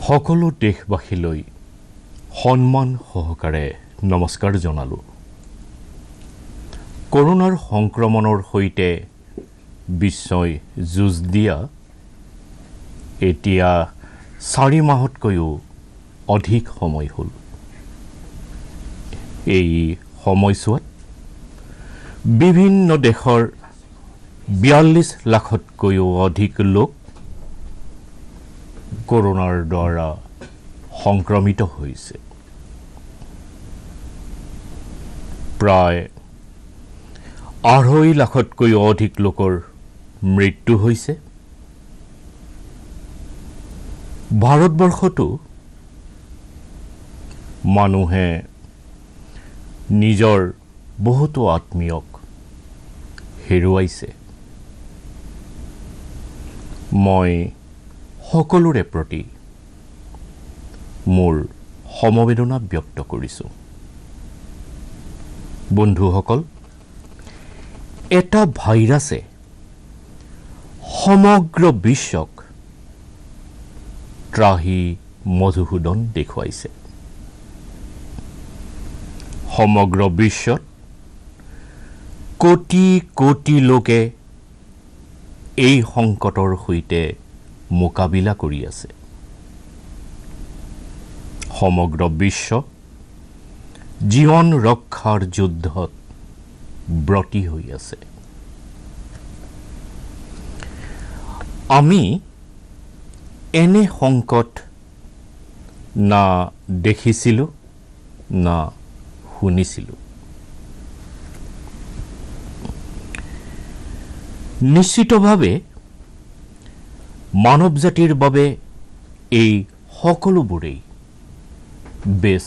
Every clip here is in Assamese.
সকলো দেশবাসীলৈ সন্মান সহকাৰে নমস্কাৰ জনালো। কৰোনাৰ সংক্ৰমণৰ সৈতে বিশ্বই যুঁজ দিয়া এতিয়া 4 মাহতকৈও অধিক সময় হ'ল। এই সময়ছোৱাত বিভিন্ন দেশৰ 42 লাখতকৈও অধিক লোক কৰোনাৰ দ্বাৰা সংক্ৰমিত হৈছে। প্ৰায় 2.5 লাখতকৈ অধিক লোকৰ মৃত্যু হৈছে। ভাৰতবৰ্ষতো মানুহে নিজৰ বহুতো আত্মীয়ক হেৰুৱাইছে। মই সকলোৰে প্ৰতি মোৰ সমবেদনা ব্যক্ত কৰিছোঁ। বন্ধুসকল, এটা ভাইৰাছে সমগ্ৰ বিশ্বক ত্ৰাহি মধুসূদন দেখুৱাইছে। সমগ্ৰ বিশ্বত কোটি কোটি লোকে এই সংকটৰ সৈতে মোকাবিলা কৰি আছে। সমগ্ৰ বিশ্ব জীৱন ৰক্ষাৰ যুদ্ধত ব্ৰতী হৈ আছে। আমি এনে সংকট না দেখিছিলোঁ না শুনিছিলোঁ। নিশ্চিতভাৱে মানৱ জাতিৰ বাবে এই সকলোবোৰেই বেছ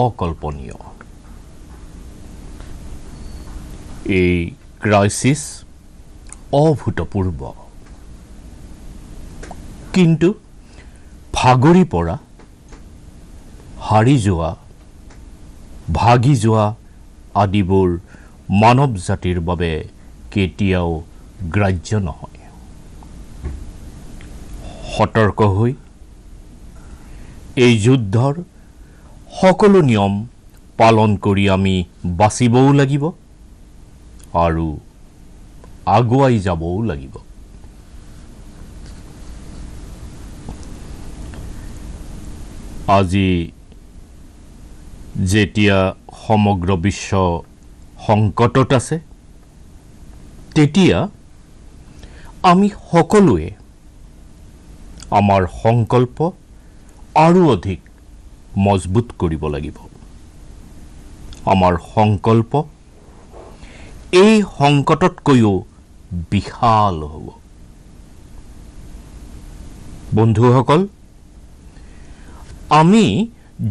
অকল্পনীয়। এই ক্ৰাইচিছ অভূতপূৰ্ব, কিন্তু ভাগৰি পৰা, হাৰি যোৱা, ভাগি যোৱা আদিবোৰ মানৱ জাতিৰ বাবে কেতিয়াও গ্ৰাহ্য নহয়। সতৰ্ক হৈ এই যুদ্ধৰ সকলো নিয়ম পালন কৰি আমি বাচিবও লাগিব আৰু আগুৱাই যাবও লাগিব। আজি যেতিয়া সমগ্ৰ বিশ্ব সংকটত আছে, তেতিয়া আমি সকলোৱে আমাৰ সংকল্প আৰু অধিক মজবুত কৰিব লাগিব। আমাৰ সংকল্প এই সংকটতকৈও বিশাল হ'ব। বন্ধুসকল, আমি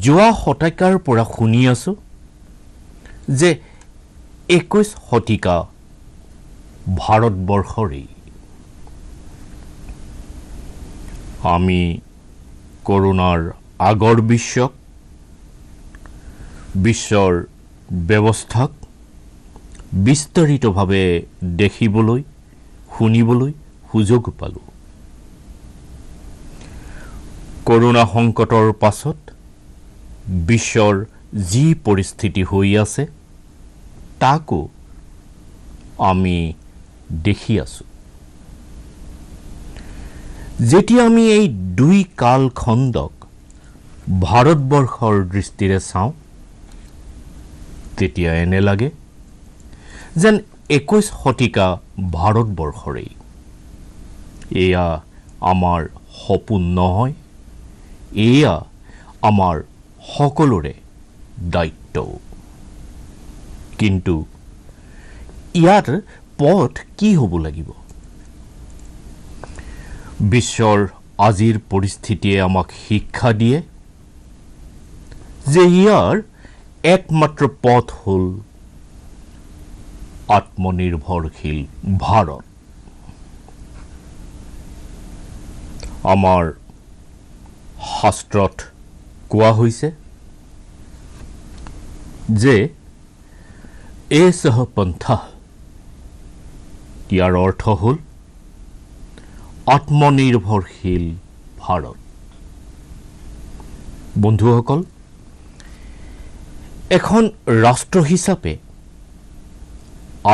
যোৱা শতিকাৰ পৰা শুনি আছোঁ যে 21 শতিকা ভাৰতবৰ্ষৰেই। আমি কৰোনাৰ আগৰ বিশ্বৰ ব্যৱস্থাক বিস্তাৰিতভাৱে দেখিবলৈ, শুনিবলৈ সুযোগ পালোঁ। কৰোনা সংকটৰ পাছত বিশ্বৰ যি পৰিস্থিতি হৈ আছে তাকো আমি দেখি আছোঁ। যেতিয়া আমি এই দুই কালখণ্ডক ভাৰতবৰ্ষৰ দৃষ্টিৰে চাওঁ, তেতিয়া এনে লাগে যেন 21 শতিকা ভাৰতবৰ্ষৰেই। এয়া আমাৰ সপোন নহয়, এয়া আমাৰ সকলোৰে দায়িত্ব। কিন্তু ইয়াৰ পথ কি হ'ব লাগিব? বিশ্বৰ আজিৰ পৰিস্থিতিয়ে আমাক শিক্ষা দিয়ে যে ইয়াৰ একমাত্ৰ পথ হ'ল আত্মনিৰ্ভৰশীল ভাৰত। আমাৰ শাস্ত্ৰত কোৱা হৈছে যে এষঃ পন্থা, ইয়াৰ অৰ্থ হ'ল আত্মনিৰ্ভৰশীল ভাৰত। বন্ধুসকল, এখন ৰাষ্ট্ৰ হিচাপে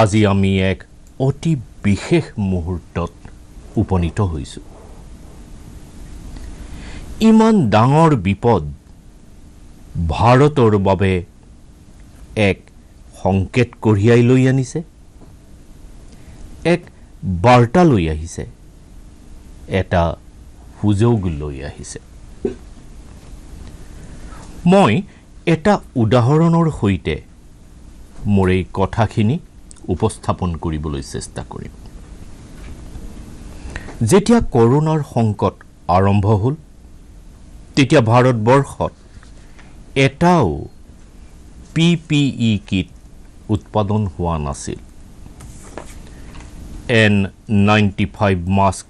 আজি আমি এক অতি বিশেষ মুহূৰ্তত উপনীত হৈছোঁ। ইমান ডাঙৰ বিপদ ভাৰতৰ বাবে এক সংকেত কঢ়িয়াই লৈ আনিছে, এক বাৰ্তা লৈ আহিছে, এটা সুযোগ লৈ আহিছে। মই এটা উদাহৰণৰ সৈতে মোৰ এই কথাখিনি উপস্থাপন কৰিবলৈ চেষ্টা কৰিম। যেতিয়া কৰোনাৰ সংকট আৰম্ভ হ'ল, তেতিয়া ভাৰতবৰ্ষত এটাও PPE কিট উৎপাদন হোৱা নাছিল। N95 মাস্ক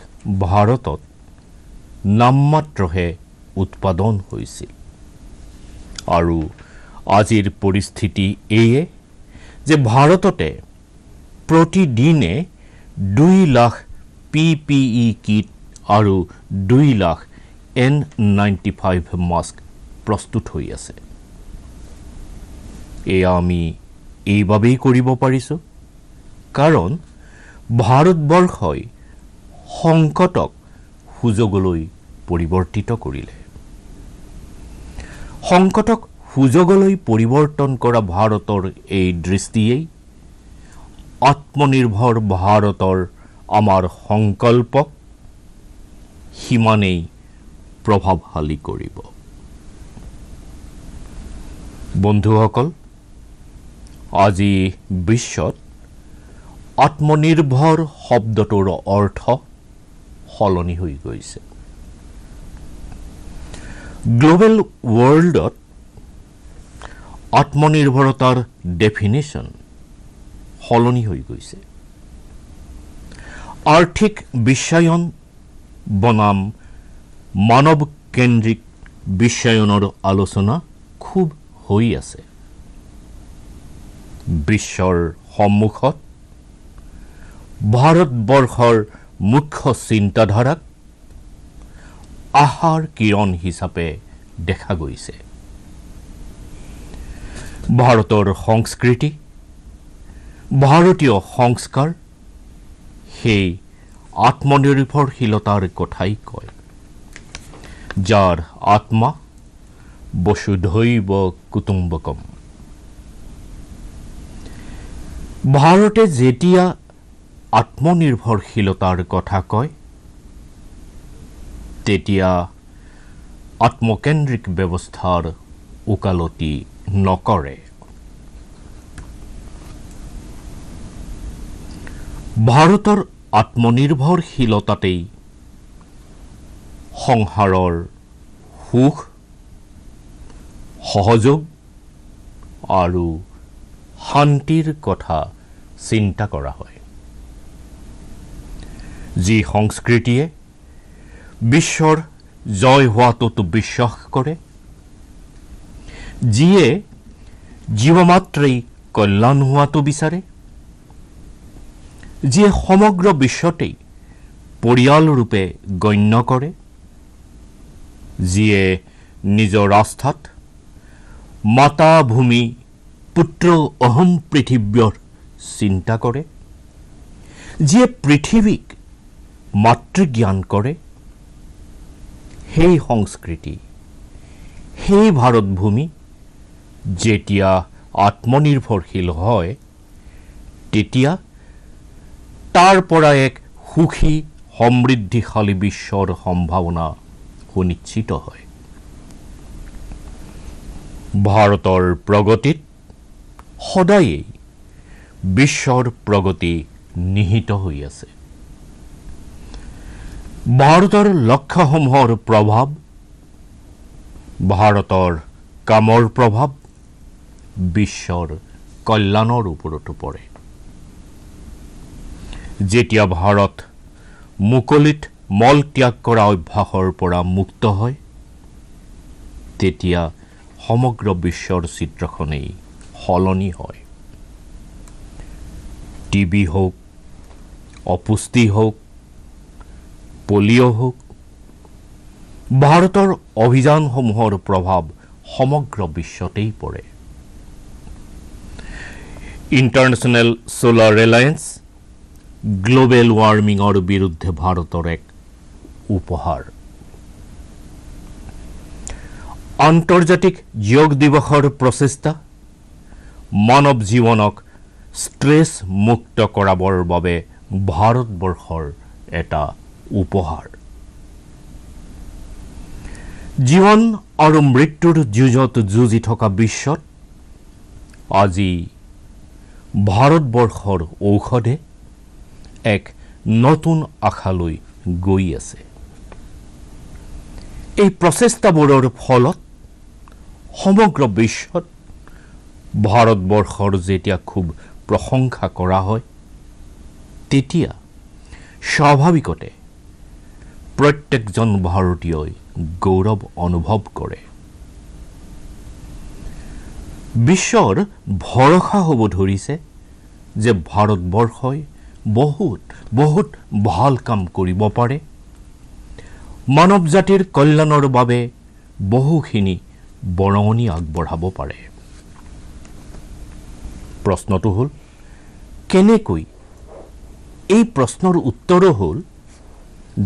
ভাৰতত নামমাত্ৰহে উৎপাদন হৈছিল। আৰু আজিৰ পৰিস্থিতি এয়ে যে ভাৰততে প্ৰতিদিনে 2 লাখ PPE কিট আৰু 2 লাখ N95 মাস্ক প্ৰস্তুত হৈ আছে। এয়া আমি এইবাবেই কৰিব পাৰিছোঁ কাৰণ ভাৰতবৰ্ষই সংকটক সুযোগলৈ পৰিৱৰ্তিত কৰিলে। সংকটক সুযোগলৈ পৰিৱৰ্তন কৰা ভাৰতৰ এই দৃষ্টিয়েই আত্মনিৰ্ভৰ ভাৰতৰ আমাৰ সংকল্পক সিমানেই প্ৰভাৱশালী কৰিব। বন্ধুসকল, আজি বিশ্বত আত্মনিৰ্ভৰ শব্দটোৰ অৰ্থ সলনি হৈ গৈছে। গ্লোবেল ৱৰ্ল্ডত আত্মনিৰ্ভৰতাৰ ডেফিনেশ্যন সলনি হৈ গৈছে। আৰ্থিক বিশ্বায়ন বনাম মানৱ কেন্দ্ৰিক বিশ্বায়নৰ আলোচনা খুব হৈ আছে। বিশ্বৰ সন্মুখত ভাৰতবৰ্ষৰ মুখ্য চিন্তাধাৰাক আশাৰ কিৰণ হিচাপে দেখা গৈছে। ভাৰতৰ সংস্কৃতি, ভাৰতীয় সংস্কাৰ সেই আত্মনিৰ্ভৰশীলতাৰ কথাই কয়, যাৰ আত্মা বসুধৈৱ কুটুম্বকম। ভাৰতে যেতিয়া আত্মনিৰ্ভৰশীলতাৰ কথা কয়, তেতিয়া আত্মকেন্দ্ৰিক ব্যৱস্থাৰ ওকালতি নকৰে। ভাৰতৰ আত্মনিৰ্ভৰশীলতাতেই সংসাৰৰ সুখ, সহযোগ আৰু শান্তিৰ কথা চিন্তা কৰা হয়। যি সংস্কৃতিয়ে বিশ্বৰ জয় হোৱাটোত বিশ্বাস কৰে, যিয়ে জীৱমাত্ৰেই কল্যাণ হোৱাটো বিচাৰে, যিয়ে সমগ্ৰ বিশ্বতেই পৰিয়ালৰূপে গণ্য কৰে, যিয়ে নিজৰ আস্থাত মাতা ভূমি পুত্ৰ অহম পৃথিৱ্যৰ চিন্তা কৰে, যিয়ে পৃথিৱীক মাতৃজ্ঞান কৰে, সেই সংস্কৃতি, সেই ভাৰতভূমি যেতিয়া আত্মনিৰ্ভৰশীল হয়, তেতিয়া তাৰ পৰা এক সুখী সমৃদ্ধিশালী বিশ্বৰ সম্ভাৱনা সুনিশ্চিত হয়। ভাৰতৰ প্ৰগতিত সদায়েই বিশ্বৰ প্ৰগতি নিহিত হৈ আছে। ভাৰতৰ লক্ষ্যসমূহৰ প্ৰভাৱ, ভাৰতৰ কামৰ প্ৰভাৱ বিশ্বৰ কল্যাণৰ ওপৰতো পৰে। যেতিয়া ভাৰত মুকলিত মল ত্যাগ কৰা অভ্যাসৰ পৰা মুক্ত হয়, তেতিয়া সমগ্ৰ বিশ্বৰ চিত্ৰখনেই সলনি হয়। টিবি হওক, অপুষ্টি হওক, পলিঅ' হওক, ভাৰতৰ অভিযানসমূহৰ প্ৰভাৱ সমগ্ৰ বিশ্বতেই পৰে। ইণ্টাৰনেশ্যনেল সোলাৰ এলায়েন্স গ্লোবেল ৱাৰ্মিঙৰ বিৰুদ্ধে ভাৰতৰ এক উপহাৰ। আন্তৰ্জাতিক যোগ দিৱসৰ প্ৰচেষ্টা মানৱ জীৱনক ষ্ট্ৰেছ মুক্ত কৰাবৰ বাবে ভাৰতবৰ্ষৰ এটা উপহাৰ। জীৱন আৰু মৃত্যুৰ যুঁজত যুঁজি থকা বিশ্বত আজি ভাৰতবৰ্ষৰ ঔষধে এক নতুন আশালৈ গৈ আছে। এই প্ৰচেষ্টাবোৰৰ ফলত সমগ্ৰ বিশ্বত ভাৰতবৰ্ষৰ যেতিয়া খুব প্ৰশংসা কৰা হয়, তেতিয়া স্বাভাৱিকতে প্ৰত্যেকজন ভাৰতীয়ই গৌৰৱ অনুভৱ কৰে। বিশ্বৰ ভৰসা হ'ব ধৰিছে যে ভাৰতবৰ্ষই বহুত ভাল কাম কৰিব পাৰে, মানৱ জাতিৰ কল্যাণৰ বাবে বহুখিনি বৰঙণি আগবঢ়াব পাৰে। প্ৰশ্নটো হ'ল কেনেকৈ? এই প্ৰশ্নৰ উত্তৰো হ'ল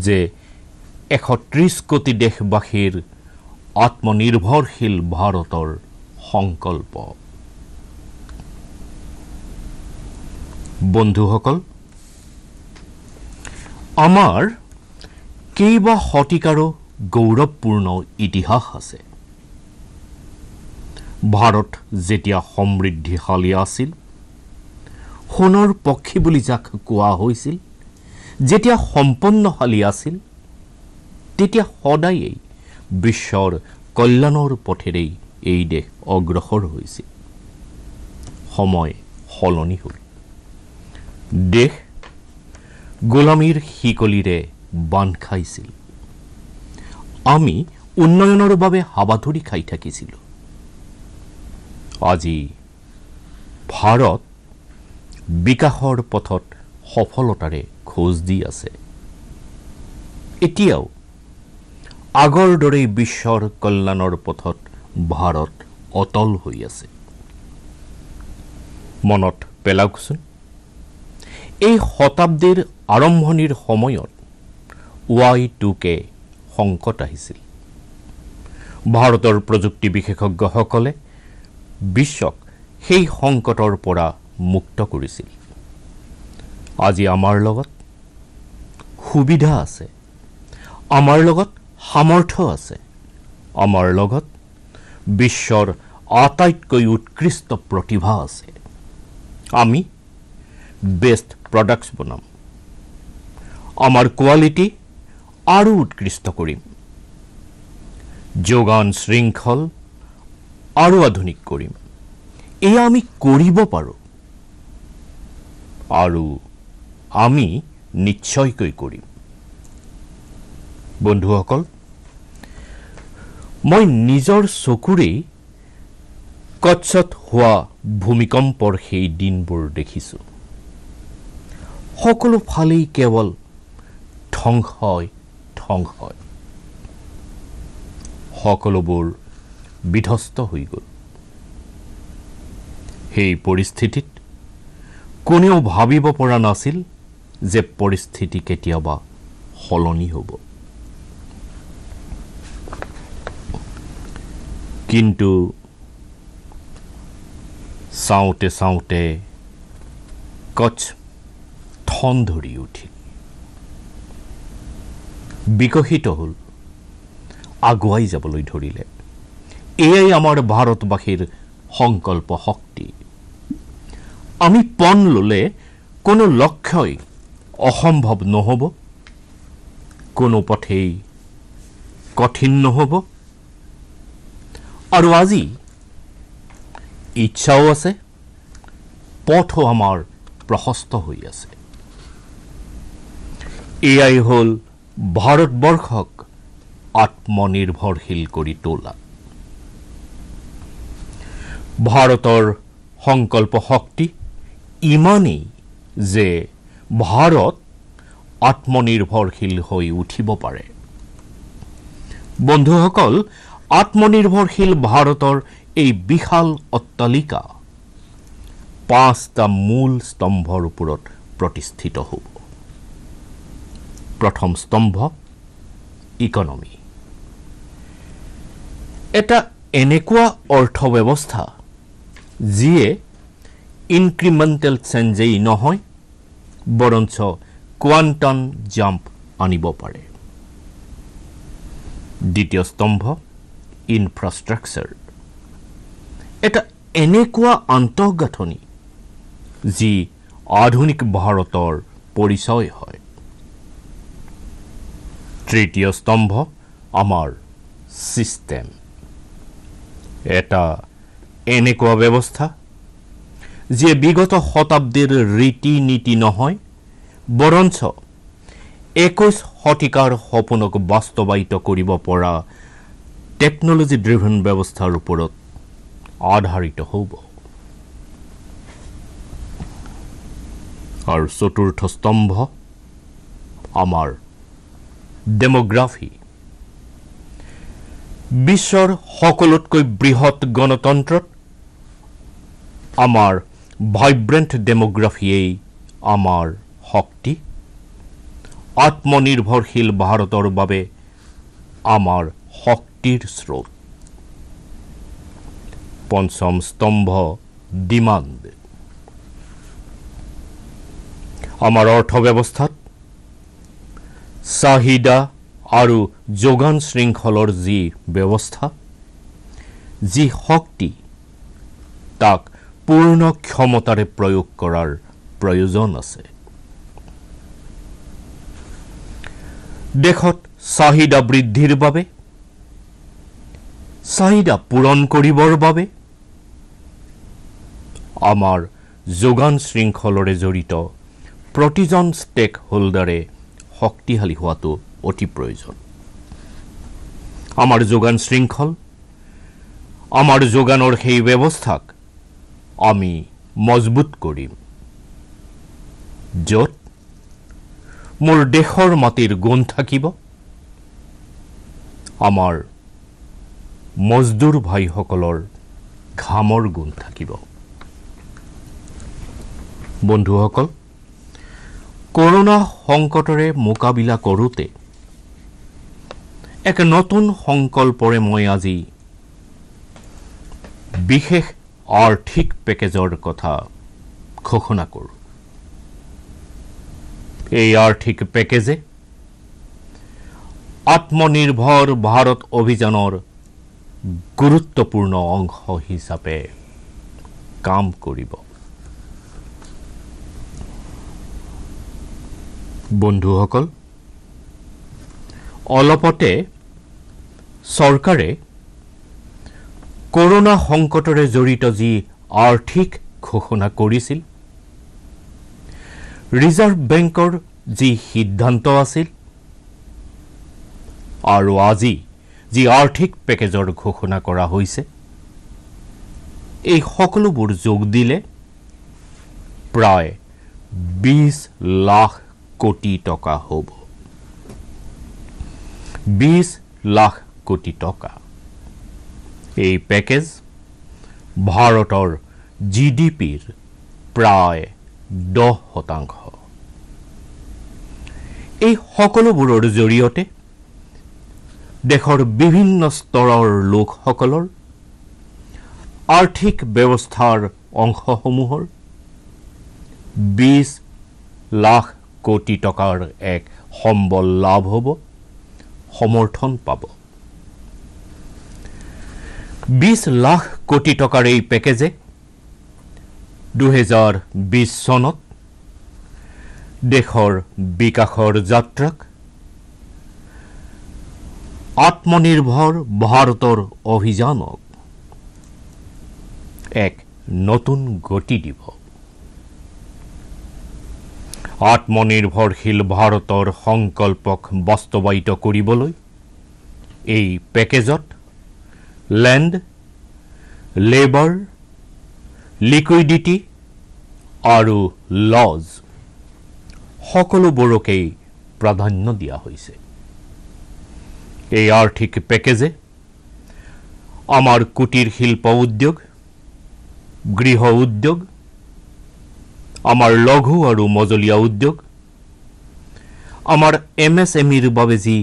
যে 130 কোটি দেশবাসীৰ আত্মনিৰ্ভৰশীল ভাৰতৰ সংকল্প। বন্ধুসকল, আমাৰ কেইবা শতিকাৰো গৌৰৱপূৰ্ণ ইতিহাস আছে। ভাৰত যেতিয়া সমৃদ্ধিশালী আছিল, সোণৰ পক্ষী বুলি যাক কোৱা হৈছিল, যেতিয়া সম্পন্নশালী আছিল, তেতিয়া সদায়েই বিশ্বৰ কল্যাণৰ পথেৰেই এই দেশ অগ্ৰসৰ হৈছিল। সময় সলনি হ'ল। দেশ গোলামীৰ শিকলিৰে বান্ধ খাইছিল। আমি উন্নয়নৰ বাবে হাবাথুৰি খাই থাকিছিলোঁ। আজি ভাৰত বিকাশৰ পথত সফলতাৰে খোজ দি আছে। এতিয়াও আগৰ দৰেই বিশ্বৰ কল্যাণৰ পথত ভাৰত অটল হৈ আছে। মনত পেলাওকচোন, এই শতাব্দীৰ আৰম্ভণিৰ সময়ত Y2K সংকট আহিছিল। ভাৰতৰ প্ৰযুক্তি বিশেষজ্ঞসকলে বিশ্বক সেই সংকটৰ পৰা মুক্ত কৰিছিল। আজি আমাৰ লগত সুবিধা আছে, আমাৰ লগত সামৰ্থ্য আছে, আমাৰ লগত বিশ্বৰ আটাইতকৈ উৎকৃষ্ট প্ৰতিভা আছে। আমি বেষ্ট প্ৰডাক্টছ বনাম, আমাৰ কোৱালিটি আৰু উৎকৃষ্ট কৰিম, যোগান শৃংখল আৰু আধুনিক কৰিম। এয়া আমি কৰিব পাৰোঁ আৰু আমি নিশ্চয়কৈ কৰিম। বন্ধুসকল, মই নিজৰ চকুৰেই কচ্ছত হোৱা ভূমিকম্পৰ সেই দিনবোৰ দেখিছোঁ। সকলো ফালেই কেৱল ধ্বংসই ধ্বংসই। সকলোবোৰ বিধ্বস্ত হৈ গ'ল। সেই পৰিস্থিতিত কোনেও ভাবিব পৰা নাছিল যে পৰিস্থিতি কেতিয়াবা সলনি হ'ব। কিন্তু চাওঁতে চাওঁতে কচ্ছ ঠন ধৰি উঠিল, বিকশিত হ'ল, আগুৱাই যাবলৈ ধৰিলে। এয়াই আমাৰ ভাৰতবাসীৰ সংকল্প শক্তি। আমি পণ ল'লে কোনো লক্ষ্যই অসম্ভৱ নহ'ব, কোনো পথেই কঠিন নহ'ব। আৰু আজি ইচ্ছাও আছে, পথো আমাৰ প্ৰশস্ত হৈ আছে। এয়াই হ'ল ভাৰতবৰ্ষক আত্মনিৰ্ভৰশীল কৰি তোলা। ভাৰতৰ সংকল্প শক্তি ইমানেই যে ভাৰত আত্মনিৰ্ভৰশীল হৈ উঠিব পাৰে। বন্ধুসকল, আত্মনিৰ্ভৰশীল ভাৰতৰ এই বিশাল অট্টালিকা 5টা মূল স্তম্ভৰ ওপৰত প্ৰতিষ্ঠিত হ'ব। প্ৰথম স্তম্ভ ইকনমি। এটা এনেকুৱা অৰ্থব্যৱস্থা যিয়ে ইনক্ৰিমেণ্টেল চেঞ্জেই নহয়, বৰঞ্চ কোৱাণ্টাম জাম্প আনিব পাৰে। দ্বিতীয় স্তম্ভ ইনফ্ৰাষ্ট্ৰাকচাৰ। এটা এনেকুৱা আন্তঃগাঁথনি যি আধুনিক ভাৰতৰ পৰিচয় হয়। তৃতীয় স্তম্ভ আমাৰ ছিষ্টেম। এটা এনেকুৱা ব্যৱস্থা যিয়ে বিগত শতাব্দীৰ ৰীতি নীতি নহয়, বৰঞ্চ 21 শতিকাৰ সপোনক বাস্তৱায়িত কৰিব পৰা টেকনলজি ড্ৰিভেন ব্যৱস্থাৰ ওপৰত আধাৰিত হ'ব। আৰু চতুৰ্থ স্তম্ভ আমাৰ ডেমোগ্ৰাফি। বিশ্বৰ সকলোতকৈ বৃহৎ গণতন্ত্ৰত আমাৰ ভাইব্ৰেণ্ট ডেমোগ্ৰাফিয়েই আমাৰ শক্তি। আত্মনিৰ্ভৰশীল ভাৰতৰ বাবে আমাৰ শক্তিৰ স্ৰোত। পঞ্চম স্তম্ভ ডিমাণ্ড। আমাৰ অৰ্থব্যৱস্থাত চাহিদা আৰু যোগান শৃংখলৰ যি ব্যৱস্থা, যি শক্তি, তাক পূৰ্ণ ক্ষমতাৰে প্ৰয়োগ কৰাৰ প্ৰয়োজন আছে। দেশত চাহিদা বৃদ্ধিৰ বাবে, চাহিদা পূৰণ কৰিবৰ বাবে আমাৰ যোগান শৃংখলৰে জড়িত প্ৰতিজন ষ্টেক হোল্ডাৰে শক্তিশালী হোৱাটো অতি প্ৰয়োজন। আমাৰ যোগান শৃংখল, আমাৰ যোগানৰ সেই ব্যৱস্থাক আমি মজবুত কৰিম, য'ত মোৰ দেশৰ মাটিৰ গুণ থাকিব, আমাৰ মজদুৰ ভাইসকলৰ ঘামৰ গুণ থাকিব। বন্ধুসকল, কৰোনা সংকটৰে মোকাবিলা কৰোঁতে এক নতুন সংকল্পৰে মই আজি বিশেষ আৰ্থিক পেকেজৰ কথা ঘোষণা কৰোঁ। এই আৰ্থিক পেকেজে আত্মনিৰ্ভৰ ভাৰত অভিযানৰ গুৰুত্বপূৰ্ণ অংশ হিচাপে কাম কৰিব। বন্ধুসকল, অলপতে চৰকাৰে কৰোনা সংকটৰে জড়িত যি আৰ্থিক ঘোষণা কৰিছিল, ৰিজাৰ্ভ বেংকৰ যি সিদ্ধান্ত আছিল আৰু আজি যি আৰ্থিক পেকেজৰ ঘোষণা কৰা হৈছে, এই সকলোবোৰ যোগ দিলে প্ৰায় 20 লাখ কোটি টকা হ'ব। 20 লাখ কোটি টকা। এই পেকেজ ভাৰতৰ GDPৰ প্ৰায় 10%। এই সকলোবোৰৰ জৰিয়তে দেশৰ বিভিন্ন স্তৰৰ লোকসকলৰ আৰ্থিক ব্যৱস্থাৰ অংশসমূহৰ 20 লাখ কোটি টকাৰ এক সম্বল লাভ হ'ব, সমৰ্থন পাব। 20 লাখ কোটি টকাৰ এই পেকেজে 2020 চনত দেশৰ বিকাশৰ যাত্ৰাক, আত্মনিৰ্ভৰ ভাৰতৰ অভিযানক এক নতুন গতি দিব। আত্মনিৰ্ভৰশীল ভাৰতৰ সংকল্পক বাস্তৱায়িত কৰিবলৈ এই পেকেজত লেণ্ড, লেবাৰ, লিকুইডিটি আৰু লজ সকলোবোৰকেই প্ৰাধান্য দিয়া হৈছে। এই আৰ্থিক পেকেজে আমাৰ কুটিৰ শিল্প উদ্যোগ, গৃহ উদ্যোগ, আমাৰ লঘু আৰু মজলীয়া উদ্যোগ, আমাৰ MSMEৰ বাবে যি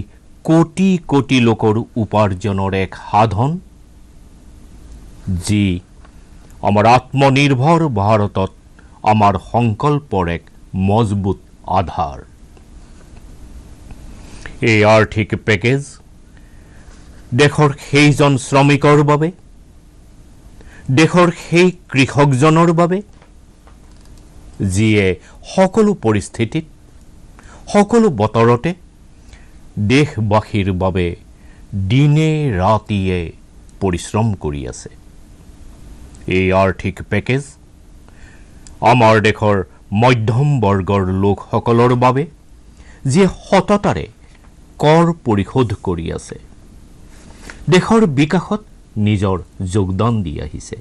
কোটি কোটি লোকৰ উপাৰ্জনৰ এক সাধন, যি আমাৰ আত্মনিৰ্ভৰ ভাৰতত আমাৰ সংকল্পৰ এক মজবুত আধাৰ। এই আৰ্থিক পেকেজ দেশৰ সেইজন শ্ৰমিকৰ বাবে, দেশৰ সেই কৃষকজনৰ বাবে যিয়ে সকলো পৰিস্থিতিত, সকলো বতৰতে দেশবাসীৰ বাবে দিনে ৰাতিয়ে পৰিশ্ৰম কৰি আছে। এই আৰ্থিক পেকেজ আমাৰ দেশৰ মধ্যম বৰ্গৰ লোকসকলৰ বাবে যিয়ে সততাৰে কৰ পৰিশোধ কৰি আছে, দেশৰ বিকাশত নিজৰ যোগদান দি আহিছে।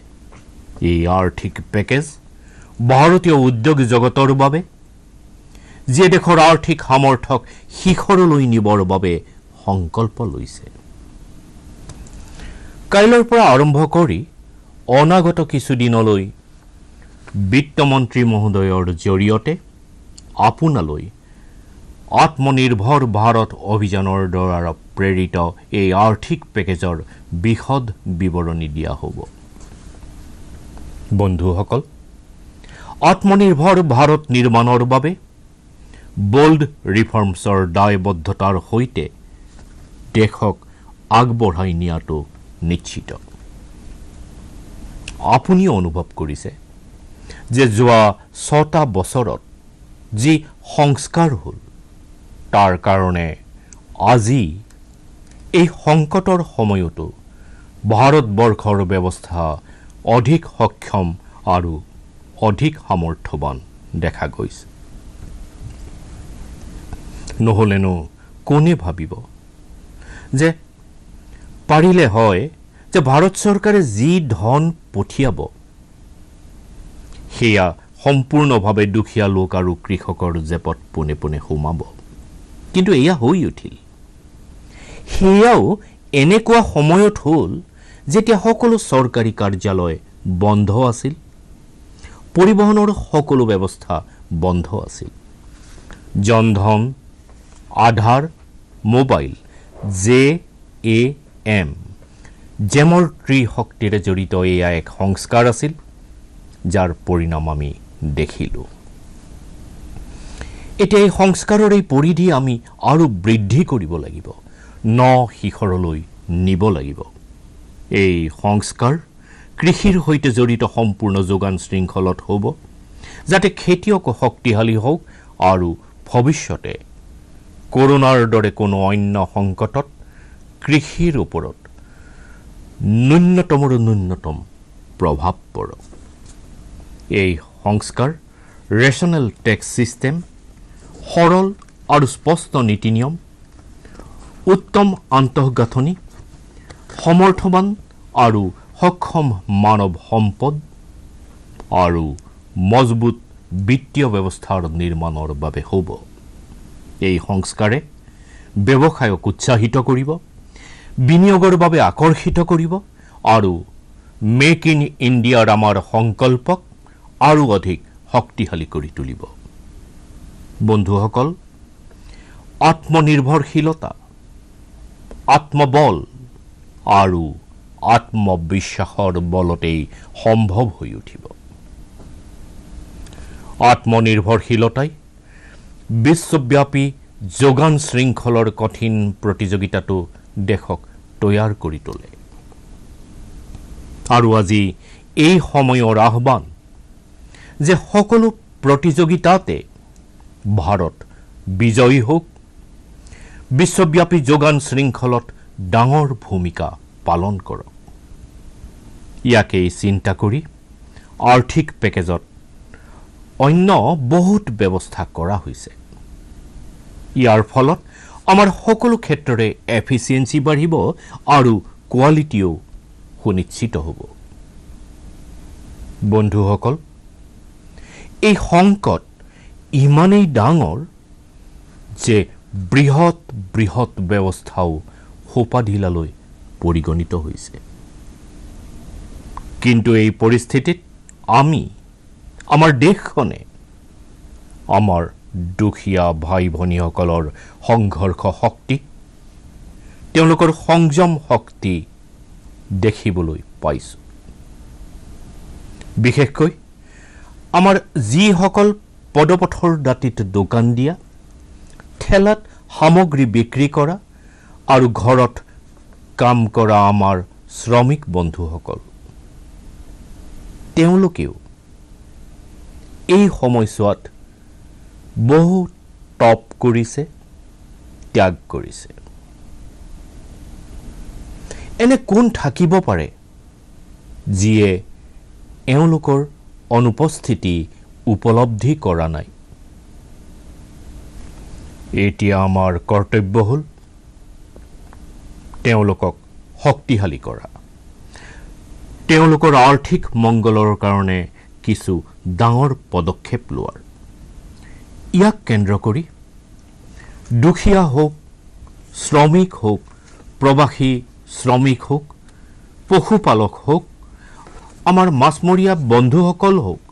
এই আৰ্থিক পেকেজ ভাৰতীয় উদ্যোগ জগতৰ বাবে যিয়ে দেশৰ আৰ্থিক সামৰ্থ্যক শিখৰলৈ নিবৰ বাবে সংকল্প লৈছে। কাইলৈৰ পৰা আৰম্ভ কৰি অনাগত কিছুদিনলৈ বিত্তমন্ত্ৰী মহোদয়ৰ জৰিয়তে আপোনালৈ আত্মনিৰ্ভৰ ভাৰত অভিযানৰ দ্বাৰা প্ৰেৰিত এই আৰ্থিক পেকেজৰ বিশদ বিৱৰণী দিয়া হ'ব। বন্ধুসকল, আত্মনিৰ্ভৰ ভাৰত নিৰ্মাণৰ বাবে বোল্ড ৰিফৰ্মছৰ দায়বদ্ধতাৰ সৈতে দেশক আগবঢ়াই নিয়াটো নিশ্চিত। আপুনি অনুভৱ কৰিছে যে যোৱা 6টা বছৰত যি সংস্কাৰ হ'ল, তাৰ কাৰণে আজি এই সংকটৰ সময়তো ভাৰতবৰ্ষৰ ব্যৱস্থা অধিক সক্ষম আৰু অধিক সামৰ্থ্যৱান দেখা গৈছে। নহ'লেনো কোনে ভাবিব যে পাৰিলে হয় যে ভাৰত চৰকাৰে যি ধন পঠিয়াব সেয়া সম্পূৰ্ণভাৱে দুখীয়া লোক আৰু কৃষকৰ জেপত পোনে পোনে সোমাব। কিন্তু এয়া হৈ উঠিল। সেয়াও এনেকুৱা সময়ত হ'ল যেতিয়া সকলো চৰকাৰী কাৰ্যালয় বন্ধ আছিল, পৰিবহণৰ সকলো ব্যৱস্থা বন্ধ আছিল। জনধন, আধাৰ, মোবাইল, JAM জেমৰ ত্ৰিশক্তিৰে জড়িত এয়া এক সংস্কাৰ আছিল, যাৰ পৰিণাম আমি দেখিলোঁ। এতিয়া এই সংস্কাৰৰ এই পৰিধি আমি আৰু বৃদ্ধি কৰিব লাগিব, শিখৰলৈ নিব লাগিব। এই সংস্কাৰ কৃষিৰ সৈতে জড়িত সম্পূৰ্ণ যোগান শৃংখলত হ'ব, যাতে খেতিয়ক শক্তিশালী হওক আৰু ভৱিষ্যতে কৰোনাৰ দৰে কোনো অন্য সংকটত কৃষিৰ ওপৰত ন্যূনতমৰ ন্যূনতম প্ৰভাৱ পৰক। এই সংস্কাৰ ৰেচনেল টেক্স ছিষ্টেম, সৰল আৰু স্পষ্ট নীতি নিয়ম, উত্তম আন্তঃগাঁথনি, সমৰ্থৱান আৰু সক্ষম মানৱ সম্পদ আৰু মজবুত বিত্তীয় ব্যৱস্থাৰ নিৰ্মাণৰ বাবে হ'ব। এই সংস্কাৰে ব্যৱসায়ক উৎসাহিত কৰিব, বিনিয়োগৰ বাবে আকৰ্ষিত কৰিব আৰু মেক ইন ইণ্ডিয়াৰ আমাৰ সংকল্পক আৰু অধিক শক্তিশালী কৰি তুলিব। বন্ধুসকল, আত্মনিৰ্ভৰশীলতা, আত্মবল আৰু আত্মবিশ্বাসৰ বলতেই সম্ভৱ হৈ উঠিব। আত্মনিৰ্ভৰশীলতাই বিশ্বব্যাপী যোগান শৃংখলৰ কঠিন প্ৰতিযোগিতাটো দেশক তৈয়াৰ কৰি তোলে। আৰু আজি এই সময়ৰ আহ্বান যে সকলো প্ৰতিযোগিতাতে ভাৰত বিজয়ী হওক, বিশ্বব্যাপী যোগান শৃংখলত ডাঙৰ ভূমিকা পালন কৰক। ইয়াকেই চিন্তা কৰি আৰ্থিক পেকেজত অন্য বহুত ব্যৱস্থা কৰা হৈছে। ইয়াৰ ফলত আমাৰ সকলো ক্ষেত্ৰৰে এফিচিয়েঞ্চি বাঢ়িব আৰু কোৱালিটিও সুনিশ্চিত হ'ব। বন্ধুসকল, এই সংকট ইমানেই ডাঙৰ যে বৃহৎ বৃহৎ ব্যৱস্থাও সোপাঢিলালৈ পৰিগণিত হৈছে। কিন্তু এই পৰিস্থিতিত আমাৰ দেশখনে আমাৰ দুখীয়া ভাই ভনীসকলৰ সংঘৰ্ষ শক্তি, তেওঁলোকৰ সংযম শক্তি দেখিবলৈ পাইছোঁ। বিশেষকৈ আমাৰ যিসকল পদপথৰ দাঁতিত দোকান দিয়া, ঠেলাত সামগ্ৰী বিক্ৰী কৰা আৰু ঘৰত কাম কৰা আমাৰ শ্ৰমিক বন্ধুসকল, তেওঁলোকেও এই সময়ছোৱাত বহু তপ কৰিছে, ত্যাগ কৰিছে। এনে কোন থাকিব পাৰে যিয়ে এওঁলোকৰ অনুপস্থিতি উপলব্ধি কৰা নাই? এতিয়া আমাৰ কৰ্তব্য হ'ল তেওঁলোকক শক্তিশালী কৰা, তেওঁলোকৰ আৰ্থিক মংগলৰ কাৰণে কিছু ডাঙৰ পদক্ষেপ লোৱাৰ। ইয়াক কেন্দ্ৰ কৰি দুখীয়া হওক, শ্ৰমিক হওক, প্ৰবাসী শ্ৰমিক হওক, পশুপালক হওক, আমাৰ মাছমৰীয়া বন্ধুসকল হওক,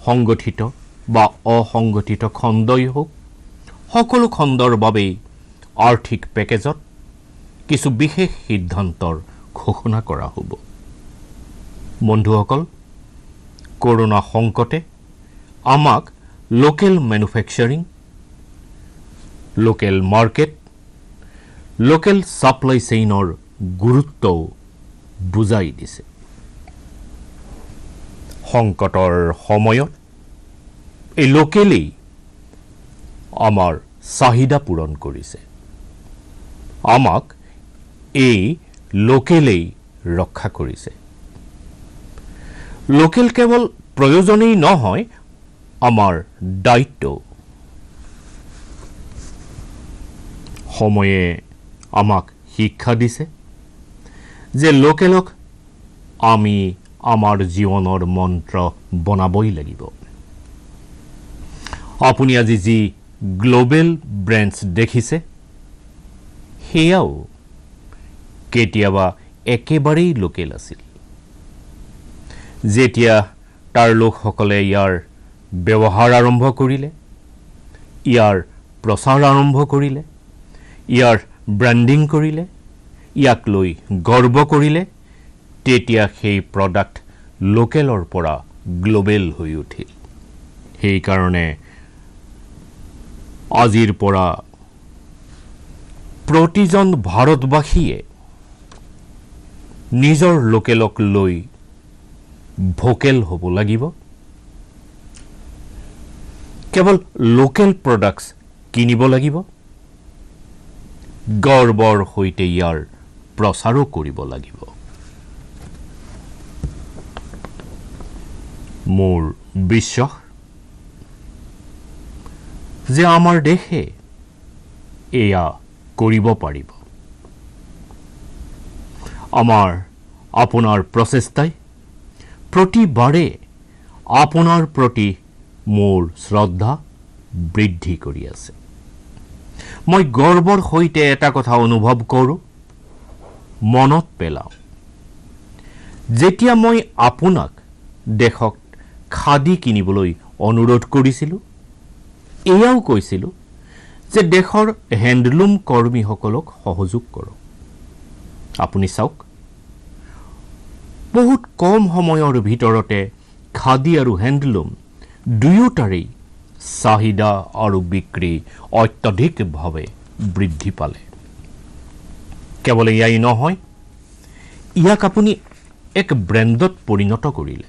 সংগঠিত বা অসংগঠিত খণ্ডই হওক, সকলো খণ্ডৰ বাবেই আৰ্থিক পেকেজত কিছু বিশেষ সিদ্ধান্তৰ ঘোষণা কৰা হ'ব। বন্ধুসকল, কৰোনা সংকটে আমাক local manufacturing, local market, local supply চেইনৰ গুৰুত্বও বুজাই দিছে। সংকটৰ সময়ত এই লোকেলেই আমাৰ চাহিদা পূৰণ কৰিছে, আমাক এই লোকেলেই ৰক্ষা কৰিছে। লোকেল কেৱল প্ৰয়োজনেই নহয়, আমাৰ দায়িত্ব। সময়ে আমাক শিক্ষা দিছে যে লোকেলক আমি আমাৰ জীৱনৰ মন্ত্ৰ বনাবই লাগিব। আপুনি আজি যি গ্লোবেল ব্ৰেণ্ডছ দেখিছে, সেয়াও কেতিয়াবা একেবাৰেই লোকেল আছিল। যেতিয়া তাৰ লোকসকলে ইয়াৰ ব্যৱহাৰ আৰম্ভ কৰিলে, ইয়াৰ প্ৰচাৰ আৰম্ভ কৰিলে, ইয়াৰ ব্ৰেণ্ডিং কৰিলে, ইয়াক লৈ গৰ্ব কৰিলে, তেতিয়া সেই প্ৰডাক্ট লোকেলৰ পৰা গ্লোবেল হৈ উঠিল। সেইকাৰণে আজিৰ পৰা প্ৰতিজন ভাৰতবাসীয়ে নিজৰ লোকেলক লৈ ভোকেল হ'ব লাগিব। কেৱল লোকেল প্ৰডাক্টছ কিনিব লাগিব, গৰ্বৰ সৈতে ইয়াৰ প্ৰচাৰো কৰিব লাগিব। মোৰ বিশ্বাস যে আমাৰ দেশে এয়া কৰিব পাৰিব। আপোনাৰ প্ৰচেষ্টাই প্ৰতিবাৰে আপোনাৰ প্ৰতি মোৰ শ্ৰদ্ধা বৃদ্ধি কৰি আছে। মই গৰ্বৰ সৈতে এটা কথা অনুভৱ কৰোঁ, মনত পেলাওঁ। যেতিয়া মই আপোনাক দেশক খাদী কিনিবলৈ অনুৰোধ কৰিছিলোঁ, এয়াও কৈছিলোঁ যে দেশৰ হেণ্ডলুম কৰ্মীসকলক সহযোগ কৰক। আপুনি চাওক, বহুত কম সময়ৰ ভিতৰতে খাদী আৰু হেণ্ডলুম দুয়োটাৰেই চাহিদা আৰু বিক্ৰী অত্যধিকভাৱে বৃদ্ধি পালে। কেৱল এয়াই নহয়, ইয়াক আপুনি এক ব্ৰেণ্ডত পৰিণত কৰিলে।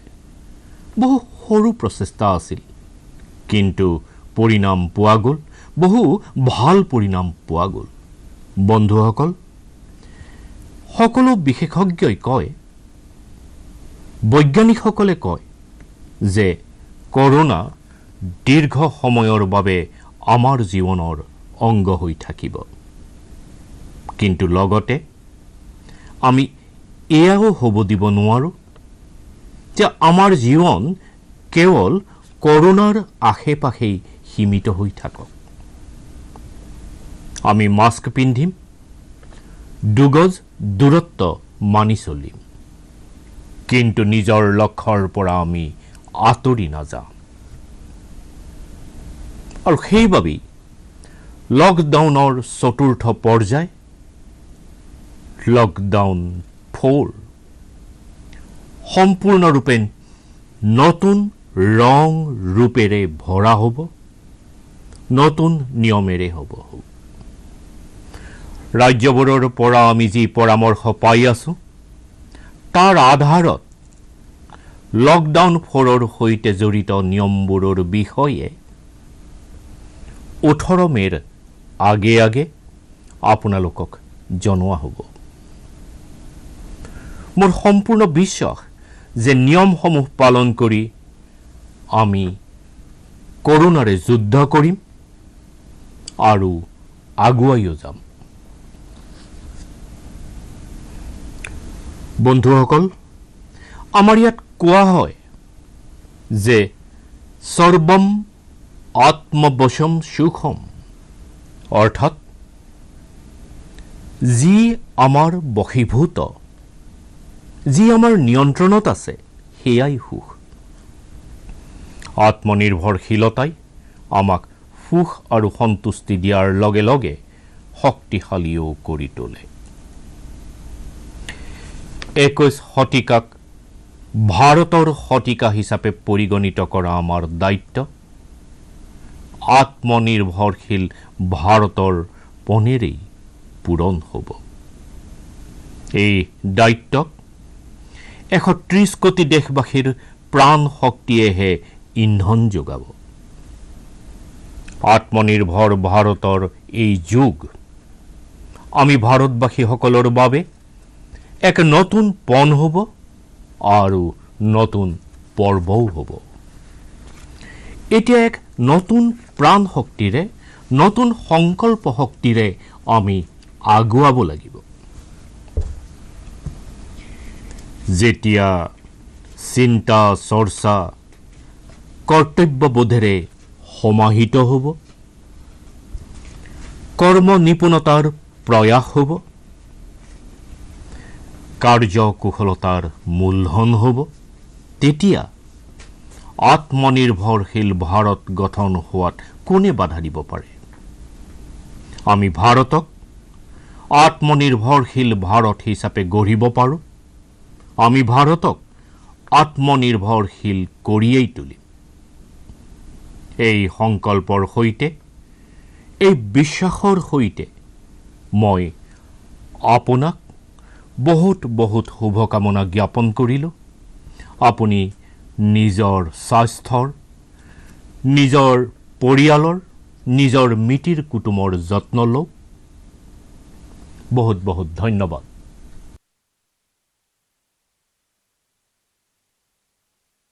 বহু সৰু প্ৰচেষ্টা আছিল, কিন্তু পৰিণাম পোৱা গ'ল, বহু ভাল পৰিণাম পোৱা গ'ল। বন্ধুসকল, সকলো বিশেষজ্ঞই কয়, বৈজ্ঞানিকসকলে কয় যে কৰোনা দীৰ্ঘ সময়ৰ বাবে আমাৰ জীৱনৰ অংগ হৈ থাকিব। কিন্তু লগতে আমি এয়াও হ'ব দিব নোৱাৰোঁ যে আমাৰ জীৱন কেৱল কৰোনাৰ আশে পাশেই সীমিত হৈ থাকক। আমি মাস্ক পিন্ধিম, 2 গজ দূৰত্ব মানি চলিম কিন্তু নিজৰ লক্ষ্যৰ পৰা আমি আঁতৰি নাযাম আৰু সেইবাবেই লকডাউনৰ চতুৰ্থ পৰ্যায় লকডাউন 4 সম্পূৰ্ণৰূপে নতুন ৰং ৰূপেৰে ভৰা হ'ব নতুন নিয়মেৰে হ'ব ৰাজ্যবোৰৰ পৰা আমি যি পৰামৰ্শ পাই আছো তাৰ আধাৰত লকডাউন 4ৰ সৈতে জড়িত নিয়মবোৰৰ বিষয়ে 18 মেৰ আগে আগে আপোনালোকক জনোৱা হ'ব মোৰ সম্পূৰ্ণ বিশ্বাস যে নিয়মসমূহ পালন কৰি আমি কৰোনাৰে যুদ্ধ কৰিম আৰু আগুৱাইও যাম বন্ধুসকল আমাৰ ইয়াত কোৱা হয় যে সৰ্বম আত্মবশম সুখম অৰ্থাৎ যি আমাৰ বশীভূত যি আমাৰ নিয়ন্ত্ৰণত আছে সেয়াই সুখ আত্মনিৰ্ভৰশীলতাই আমাক সুখ আৰু সন্তুষ্টি দিয়াৰ লগে লগে শক্তিশালীও কৰি তোলে 21 শতিকাক ভাৰতৰ শতিকা হিচাপে পৰিগণিত কৰা আমাৰ দায়িত্ব আত্মনিৰ্ভৰশীল ভাৰতৰ পনেৰেই পূৰণ হ'ব এই দায়িত্বক 130 কোটি দেশবাসীৰ প্ৰাণ শক্তিয়েহে ইন্ধন যোগাব আত্মনিৰ্ভৰ ভাৰতৰ এই যুগ আমি ভাৰতবাসীসকলৰ বাবে এক নতুন পণ হ'ব আৰু নতুন পৰ্বও হ'ব এতিয়া এক নতুন প্ৰাণ শক্তিৰে নতুন সংকল্প শক্তিৰে আমি আগুৱাব লাগিব যেতিয়া চিন্তা চৰ্চা কৰ্তব্যবোধেৰে সমাহিত হ'ব কৰ্ম নিপুণতাৰ প্ৰয়াস হ'ব কাৰ্যকুশলতাৰ মূলধন হ'ব তেতিয়া আত্মনিৰ্ভৰশীল ভাৰত গঠন হোৱাত কোনে বাধা দিব পাৰে আমি ভাৰতক আত্মনিৰ্ভৰশীল ভাৰত হিচাপে গঢ়িব পাৰোঁ আমি ভাৰতক আত্মনিৰ্ভৰশীল কৰিয়েই তুলিম এই সংকল্পৰ সৈতে এই বিশ্বাসৰ সৈতে মই আপোনাক বহুত বহুত শুভকামনা জ্ঞাপন কৰিলোঁ আপুনি নিজৰ স্বাস্থ্যৰ নিজৰ পৰিয়ালৰ নিজৰ মিতিৰ কুটুমৰ যত্ন লওক বহুত বহুত ধন্যবাদ